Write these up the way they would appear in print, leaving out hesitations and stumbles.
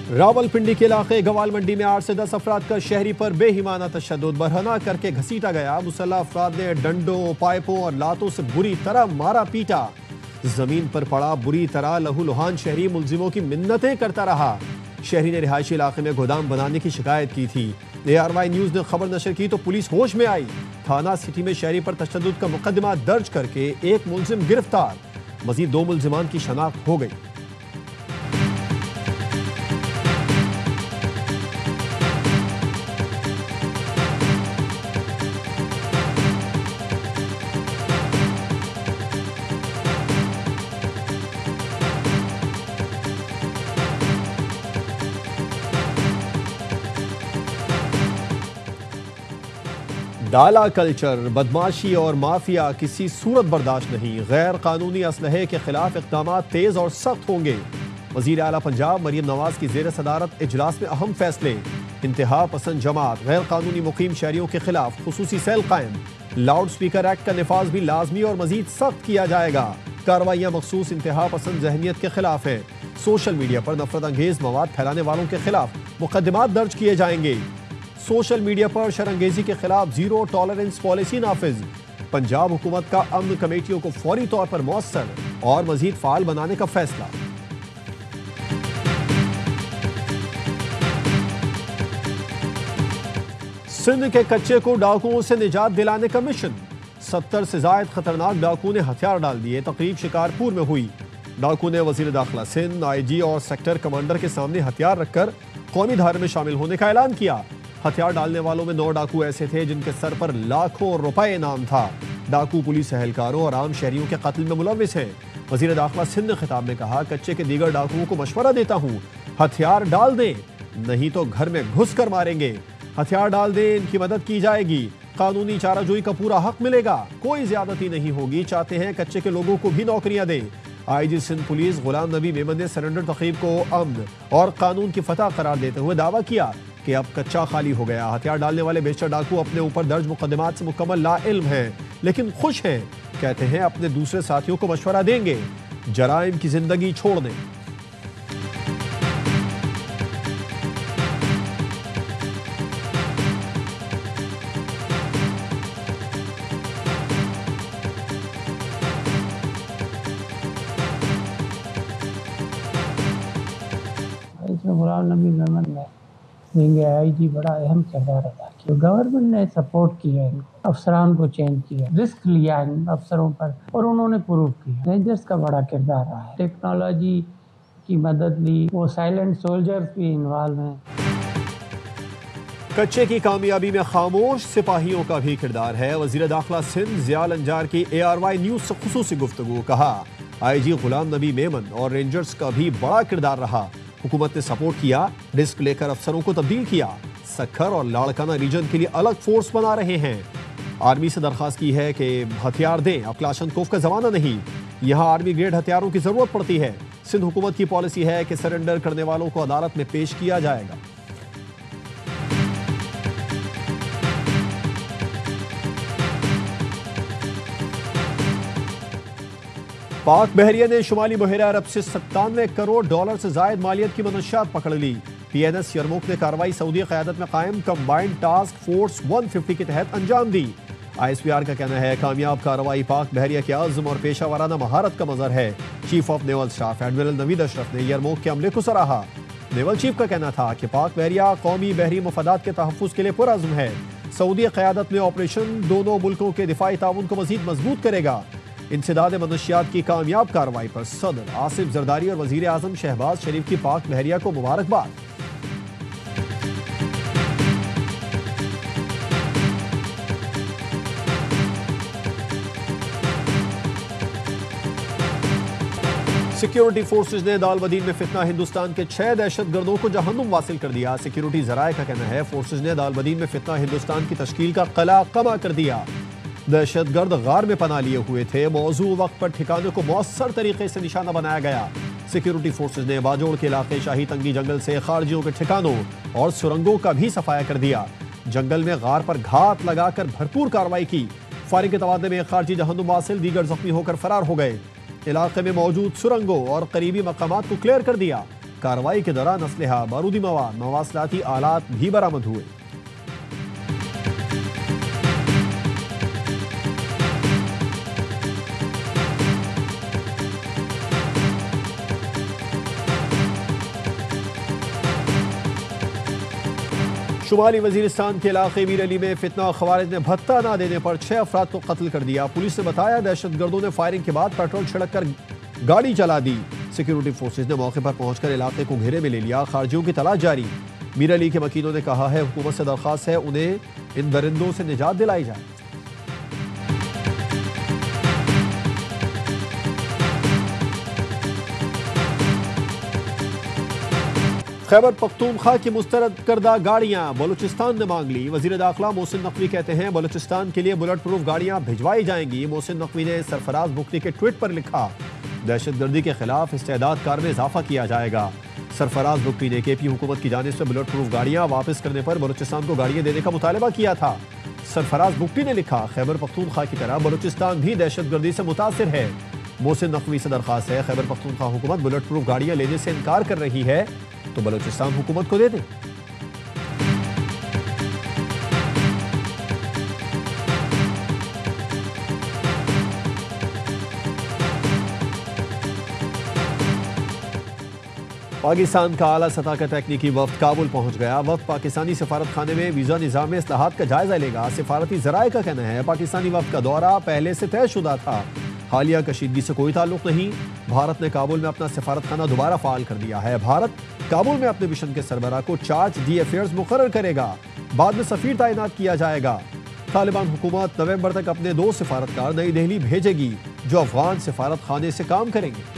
रावलपिंडी के इलाके गवाल मंडी में 8 से 10 अफराद का शहरी पर बेहिमाना तशद्दुद बरहना करके घसीटा गया। मुसल्लह अफराद ने डंडों, पाइपों और लातों से बुरी तरह मारा पीटा। जमीन पर पड़ा बुरी तरह लहूलुहान शहरी मुलजिमों की मिन्नतें करता रहा। शहरी ने रिहायशी इलाके में गोदाम बनाने की शिकायत की थी। ARY न्यूज ने खबर नशर की तो पुलिस होश में आई। थाना सिटी में शहरी पर तशद्दुद का मुकदमा दर्ज करके एक मुलजिम गिरफ्तार। मजीद 2 मुलजिमान की शनाख्त हो गई। डाला कल्चर, बदमाशी और माफिया किसी सूरत बर्दाश्त नहीं। गैर कानूनी असलहे के खिलाफ इक़दाम तेज और सख्त होंगे। वज़ीर आला पंजाब मरियम नवाज की ज़ेर सदारत इजलास में अहम फैसले। इंतहा पसंद जमात, गैर कानूनी मुकीम शहरियों के खिलाफ खुसूसी सेल कायम। लाउड स्पीकर एक्ट का निफाज भी लाजमी और मजीद सख्त किया जाएगा। कार्रवाइयाँ मखसूस इंतहा पसंद जहनीत के खिलाफ हैं। सोशल मीडिया पर नफरत अंगेज मवाद फैलाने वालों के खिलाफ मुकदमात दर्ज किए जाएंगे। सोशल मीडिया पर शरंगेजी के खिलाफ जीरो टॉलरेंस पॉलिसी नाफिज। पंजाब हुकूमत का अमन कमेटियों को फौरी तौर पर मौसर और मजीद फाल बनाने का फैसला। सिंध के कच्चे को डाकुओं से निजात दिलाने का मिशन। 70 से जायद खतरनाक डाकू ने हथियार डाल दिए। तकरीब शिकारपुर में हुई। डाकू ने वजीर दाखिला सिंध, IG और सेक्टर कमांडर के सामने हथियार रखकर कौमी धारे में शामिल होने का ऐलान किया। हथियार डालने वालों में 9 डाकू ऐसे थे जिनके सर पर लाखों रुपए इनाम था। डाकू पुलिस एहलकारों और आम शहरियों के कत्ल में मुलविस हैं। वजीर दाखिला सिंध ने खिताब में कहा, कच्चे के दीगर डाकुओं को मशवरा देता हूँ, हथियार डाल दें, नहीं तो घर में घुस कर मारेंगे। हथियार डाल दें, इनकी मदद की जाएगी। कानूनी चाराजोई का पूरा हक मिलेगा। कोई ज्यादती नहीं होगी। चाहते हैं कच्चे के लोगों को भी नौकरियां दें। IG सिंध पुलिस गुलाम नबी मेमन ने सरेंडर तक़रीब को अमन और कानून की फतह करार देते हुए दावा किया कि अब कच्चा खाली हो गया। हथियार डालने वाले बेशतर डाकू अपने ऊपर दर्ज मुकदमात से मुकम्मल लाइल्म हैं, लेकिन खुश हैं। कहते हैं अपने दूसरे साथियों को मशवरा देंगे जराइम की जिंदगी छोड़ दें। गुलाम नबी मेमन में IG बड़ा अहम किरदार अदा किया। गवर्नमेंट ने सपोर्ट किया, अफसरान को चेंज किया, रिस्क लिया इन अफसरों पर और उन्होंने प्रूव किया। रेंजर्स का बड़ा किरदार रहा है। टेक्नोलॉजी की मदद ली, वो साइलेंट सोल्जर्स भी इन्वॉल्व हैं। कच्चे की कामयाबी में खामोश सिपाहियों का भी किरदार है। वजीर दाखिला सिंध ज़ियाल अंजार की ARY न्यूज से खुसूसी गुफ्तगू। कहा, IG गुलाम नबी मेमन और रेंजर्स का भी बड़ा किरदार रहा। हुकूमत ने सपोर्ट किया, रिस्क लेकर अफसरों को तब्दील किया। सखर और लाड़काना रीजन के लिए अलग फोर्स बना रहे हैं। आर्मी से दरखास्त की है कि हथियार दें, अब क्लाशनकोफ का जमाना नहीं। यहाँ आर्मी ग्रेड हथियारों की जरूरत पड़ती है। सिंध हुकूमत की पॉलिसी है कि सरेंडर करने वालों को अदालत में पेश किया जाएगा। पाक बहरिया ने शुमाली बहरा अरब से 97 करोड़ डॉलर से जायद मालियत की मनशियात पकड़ ली। PNS यरमुक ने कार्रवाई सऊदी क़यादत में कायम कंबाइंड टास्क फोर्स 150 के तहत अंजाम दी। ISPR का कहना है, कामयाब कार्रवाई पाक बहरिया के आज़म और पेशा वाराना महारत का मज़हर है। Chief of naval staff admiral Naveed Ashraf ने यरमुक के अमले को सराहा। नेवल चीफ का कहना था कि पाक बहरिया कौमी बहरी मफादात के तहफ़्फ़ुज़ के लिए पुरअज़्म है। सऊदी क़यादत में ऑपरेशन दोनों मुल्कों के दिफाई ताउन को मज़ीद मजबूत करेगा। इंसदाद मनशियात की कामयाब कार्रवाई पर सदर आसिफ जरदारी और वजीर आजम शहबाज शरीफ की पाक बहरिया को मुबारकबाद। सिक्योरिटी फोर्सेज ने दालबदीन में फितना हिंदुस्तान के 6 दहशतगर्दों को जहन्नुम वासिल कर दिया। सिक्योरिटी जराए का कहना है, फोर्सेज ने दालबदीन में फितना हिंदुस्तान की तश्कील का कला कमा कर दिया। दहशतगर्द गार में पनाह लिए हुए थे। मौजू वक्त पर ठिकाने को मौसर तरीके से निशाना बनाया गया। सिक्योरिटी फोर्सेज ने बाजोड़ के इलाके शाही तंगी जंगल से खारजियों के ठिकानों और सुरंगों का भी सफाया कर दिया। जंगल में गार पर घात लगाकर भरपूर कार्रवाई की। फायरिंग के तबादले में एक खारजी जहन्नुम वासिल, दीगर जख्मी होकर फरार हो गए। इलाके में मौजूद सुरंगों और करीबी मकामात को क्लियर कर दिया। कार्रवाई के दौरान असलहा, बारूदी मवाद, मवासलाती आलात भी बरामद हुए। शुमाली वजीरिस्तान के इलाके मीर अली में फितना और खवारिज ने भत्ता ना देने पर 6 अफराद को कत्ल कर दिया। पुलिस ने बताया दहशतगर्दों ने फायरिंग के बाद पेट्रोल छिड़क कर गाड़ी जला दी। सिक्योरिटी फोर्सेज ने मौके पर पहुंचकर इलाके को घेरे में ले लिया। खारजियों की तलाश जारी। मीर अली के वकीलों ने कहा है हुकूमत से दरख्वास्त है उन्हें इन दरिंदों से निजात दिलाई जाए। खैबर पख्तूनख्वा की मुस्तरद करदा गाड़ियां बलूचिस्तान ने मांग ली। वजीर दाखिला मोहसिन नकवी कहते हैं बलूचिस्तान के लिए बुलेट प्रूफ गाड़ियां भिजवाई जाएंगी। मोहसिन नकवी ने सरफराज बुख्ती के ट्वीट पर लिखा, दहशतगर्दी के खिलाफ इस्तेदाद कार में इजाफा किया जाएगा। सरफराज बुख्ती ने केपी हुकूमत की जानिब से बुलेट प्रूफ गाड़ियां वापस करने पर बलूचिस्तान को गाड़ियां देने का मुतालबा किया था। सरफराज बुख्ती ने लिखा, खैबर पख्तूनख्वा की तरह बलूचिस्तान भी दहशतगर्दी से मुतासिर है। मोहसिन नकवी से दरख्वास्त है खैबर पख्तूनख्वा हुकूमत बुलेट प्रूफ गाड़ियां लेने से इनकार कर रही है तो बलूचिस्तान हुकूमत को दे दे। पाकिस्तान का आला सतह का तकनीकी वफ्द काबुल पहुंच गया। वफ्द पाकिस्तानी सफारत खाने में वीजा निज़ाम में इस्लाहात का जायजा लेगा। सफारती ज़राए का कहना है पाकिस्तानी वफ्द का दौरा पहले से तयशुदा था। हालिया कशीदगी से कोई ताल्लुक नहीं। भारत ने काबुल में अपना सफारत खाना दोबारा फाल कर दिया है। भारत काबुल में अपने मिशन के सरबराह को चार्ज डी अफेयर्स मुकर्रर करेगा। बाद में सफीर तैनात किया जाएगा। तालिबान हुकूमत नवंबर तक अपने 2 सफारतकार नई दिल्ली भेजेगी जो अफगान सफारत खाने से काम करेंगे।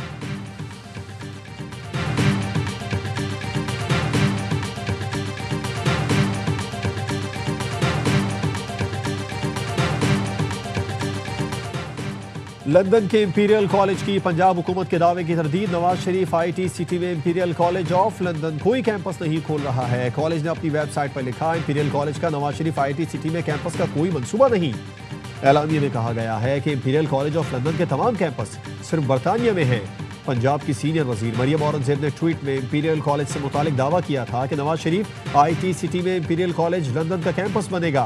लंदन के इंपीरियल कॉलेज की पंजाब हुकूमत के दावे की तरदीद। नवाज शरीफ IT सिटी में इंपीरियल कॉलेज ऑफ लंदन कोई कैंपस नहीं खोल रहा है। कॉलेज ने अपनी वेबसाइट पर लिखा, इंपीरियल कॉलेज का नवाज शरीफ IT सिटी में कैंपस का कोई मंसूबा नहीं। एलानिया में कहा गया है कि इंपीरियल कॉलेज ऑफ लंदन के तमाम कैंपस सिर्फ बरतानिया में हैं। पंजाब की सीनियर वजीर मरियम औरंगजेब ने ट्वीट में इंपीरियल कॉलेज से मुतालिक दावा किया था कि नवाज शरीफ IT सिटी में इंपीरियल कॉलेज लंदन का कैंपस बनेगा।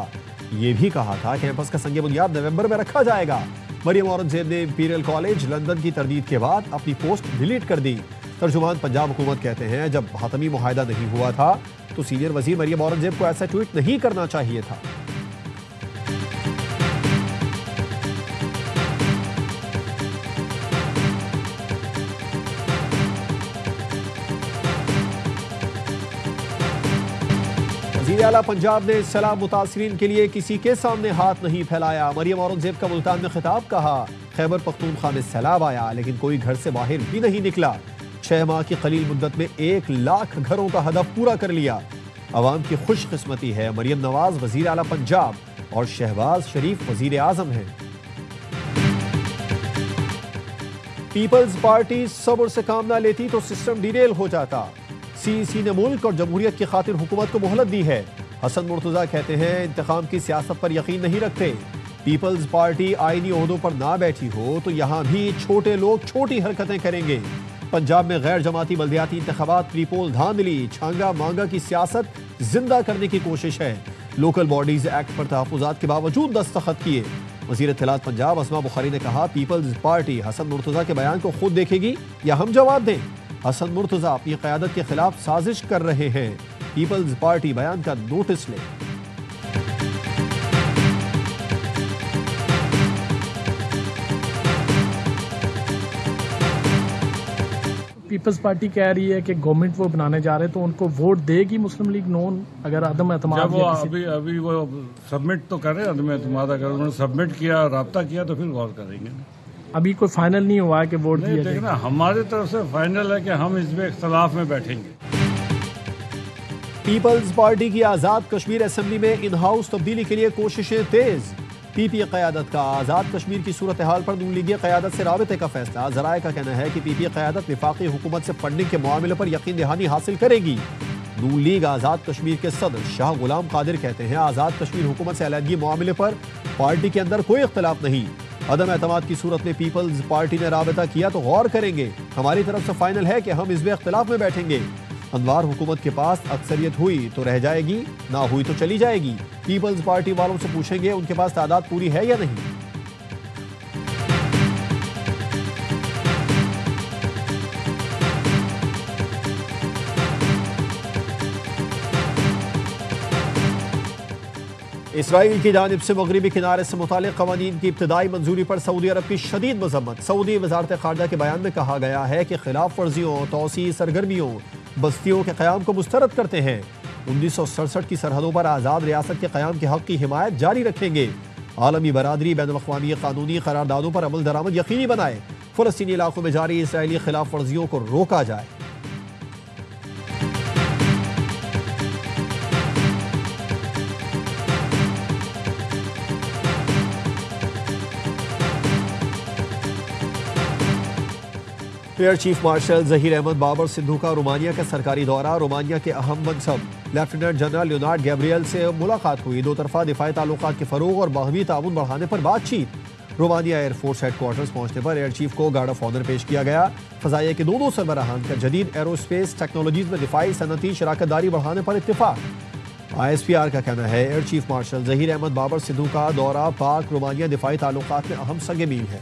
ये भी कहा था कैंपस का संग बुनियाद नवंबर में रखा जाएगा। मरियम औरंगजेब ने इंपीरियल कॉलेज लंदन की तरदीद के बाद अपनी पोस्ट डिलीट कर दी। तर्जुमान पंजाब हुकूमत कहते हैं जब हतमी मुआहदा नहीं हुआ था तो सीनियर वजीर मरियम औरंगजेब को ऐसा ट्वीट नहीं करना चाहिए था। वज़ीर आला पंजाब ने सैलाब मुतासरीन के लिए किसी के सामने हाथ नहीं फैलाया। मरियम औरंगजेब का मुल्तान में खिताब, कहा खैबर पख्तूनख्वा में सैलाब आया लेकिन कोई घर से बाहर भी नहीं निकला। 6 माह की कलील मुद्दत में 1 लाख घरों का हदफ पूरा कर लिया। अवाम की खुशकिस्मती है। मरियम नवाज वज़ीर आला पंजाब और शहबाज शरीफ वज़ीर आज़म हैं। पीपल्स पार्टी सब्र से काम ना लेती तो सिस्टम डिरेल हो जाता। CEC ने मुल्क और जमहूरियत की खातिर हुकूमत को मोहलत दी है। हसन मुर्तज़ा कहते हैं इंतकाम की सियासत पर यकीन नहीं रखते। पीपल्स पार्टी आईनी ओहदों पर ना बैठी हो तो यहाँ भी छोटे लोग छोटी हरकतें करेंगे। पंजाब में गैर जमाती बल्दियाती इंतखाबात, प्रीपोल धांधली, छांगा मांगा की सियासत जिंदा करने की कोशिश है। लोकल बॉडीज एक्ट पर तहफ़्फ़ुज़ात के बावजूद दस्तखत किए। वज़ीर इत्तलात पंजाब अस्मा बुखारी ने कहा पीपल्स पार्टी हसन मुर्तज़ा के बयान को खुद देखेगी या हम जवाब दें। हसन मुर्तज़ा अपनी क़यादत के खिलाफ साजिश कर रहे हैं। पीपल्स पार्टी बयान का नोटिस ले। पीपल्स पार्टी कह रही है कि गवर्नमेंट वो बनाने जा रहे हैं तो उनको वोट देगी मुस्लिम लीग नून अगर आदम एतमाद वो अभी वो सबमिट तो कर रहे हैं। आदम एतमाद अगर उन्होंने सबमिट किया, राब्ता किया तो फिर गौर करेंगे। अभी कोई फाइनल नहीं हुआ है कि वोट दिया देखना हमारी तरफ से फाइनल है कि हम इसमें इख्तलाफ में बैठेंगे। पीपल्स पार्टी की आज़ाद कश्मीर असेंबली में इन हाउस तब्दीली के लिए कोशिशें तेज। PP क़यादत का आज़ाद कश्मीर की सूरत हाल पर नून लीगी क़यादत से राबिते का फैसला। ज़राए का कहना है कि PP क़यादत विफाक़ी हुकूमत से फंडिंग के मामले पर यकीन दहानी हासिल करेगी। नून लीग आज़ाद कश्मीर के सदर शाह गुलाम कादिर कहते हैं आज़ाद कश्मीर हुकूमत से अलहदगी मामले पर पार्टी के अंदर कोई इख्तलाफ नहीं। अदम एतमाद की सूरत में पीपल्स पार्टी ने राबता किया तो गौर करेंगे। हमारी तरफ से फाइनल है कि हम इस इख्तिलाफ में बैठेंगे। अनवार हुकूमत के पास अक्सरियत हुई तो रह जाएगी, ना हुई तो चली जाएगी। पीपल्स पार्टी वालों से पूछेंगे उनके पास तादाद पूरी है या नहीं। इसराइल की जानिब से मगरबी किनारे से मुतालिक कवानीन की इब्तदाई मंजूरी पर सऊदी अरब की शदीद मजम्मत। सऊदी वजारत खारजा के बयान में कहा गया है कि खिलाफ वर्जियों, तौसी सरगर्मियों, बस्तियों के क़याम को मुस्तरद करते हैं। 1967 की सरहदों पर आज़ाद रियासत के क़याम के हक़ की हिमायत जारी रखेंगे। आलमी बरादरी बैनुल-अक़वामी कानूनी करारदादों पर अमल दरामद यकीनी बनाए। फ़लस्तीनी इलाकों में जारी इसराइली खिलाफ वर्जियों को रोका जाए। Air chief marshal Zaheer Ahmed Babar Sidhu का रोमानिया का सरकारी दौरा। रोमानिया के अहम मनसब लेफ्टिनेंट जनरल लियोनार्ड गैब्रियल से मुलाकात हुई। दो तरफा दिफाई ताल्लुकात के फ़रोग़ और बाहमी ताउन बढ़ाने पर बातचीत। रोमानिया एयरफोर्स हेडक्वार्टर्स पहुंचने पर एयर चीफ को गार्ड ऑफ ऑनर पेश किया गया। फ़ज़ाइया के दोनों सरबराहान का जदीद एरोस्पेस टेक्नोलॉजीज़ में दिफाई सनती शराकतदारी बढ़ाने पर इत्तेफाक। ISPR का कहना है air chief marshal Zaheer Ahmed Babar Sidhu का दौरा पाक रोमानिया दिफाई ताल्लुकात में अहम संग मील है।